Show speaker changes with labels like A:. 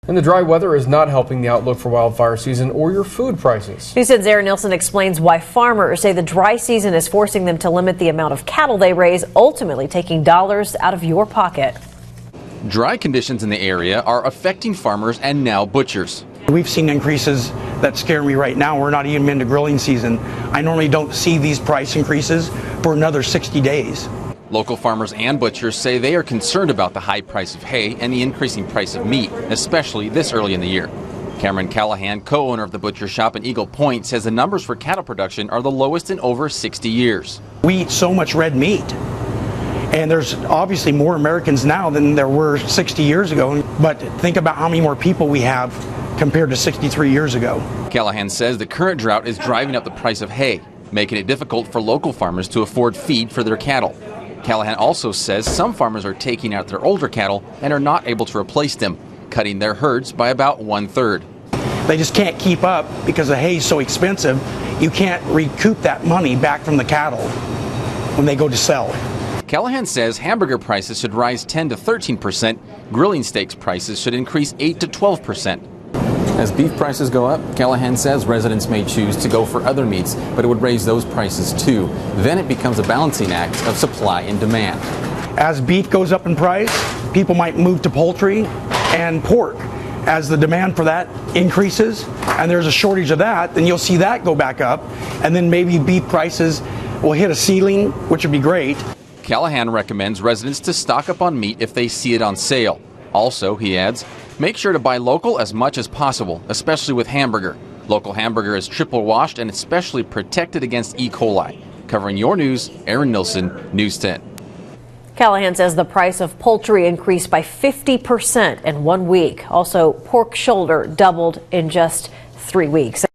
A: And the dry weather is not helping the outlook for wildfire season or your food prices.
B: Houston's Aaron Nilsson explains why farmers say the dry season is forcing them to limit the amount of cattle they raise, ultimately taking dollars out of your pocket.
C: Dry conditions in the area are affecting farmers and now butchers.
D: We've seen increases that scare me right now. We're not even into grilling season. I normally don't see these price increases for another 60 days.
C: Local farmers and butchers say they are concerned about the high price of hay and the increasing price of meat, especially this early in the year. Callahan, co-owner of the butcher shop in Eagle Point, says the numbers for cattle production are the lowest in over 60 years.
D: We eat so much red meat, and there's obviously more Americans now than there were 60 years ago. But think about how many more people we have compared to 63 years ago.
C: Callahan says the current drought is driving up the price of hay, making it difficult for local farmers to afford feed for their cattle. Callahan also says some farmers are taking out their older cattle and are not able to replace them, cutting their herds by about 1/3.
D: They just can't keep up because the hay is so expensive. You can't recoup that money back from the cattle when they go to sell.
C: Callahan says hamburger prices should rise 10 to 13%. Grilling steaks prices should increase 8 to 12%.
E: As beef prices go up, Callahan says residents may choose to go for other meats, but it would raise those prices too. Then it becomes a balancing act of supply and demand.
D: As beef goes up in price, people might move to poultry and pork. As the demand for that increases and there's a shortage of that, then you'll see that go back up, and then maybe beef prices will hit a ceiling, which would be great.
C: Callahan recommends residents to stock up on meat if they see it on sale. Also, he adds, make sure to buy local as much as possible, especially with hamburger. Local hamburger is triple washed and especially protected against E. coli. Covering your news, Aaron Nilsson, News 10.
B: Callahan says the price of poultry increased by 50% in 1 week. Also, pork shoulder doubled in just 3 weeks.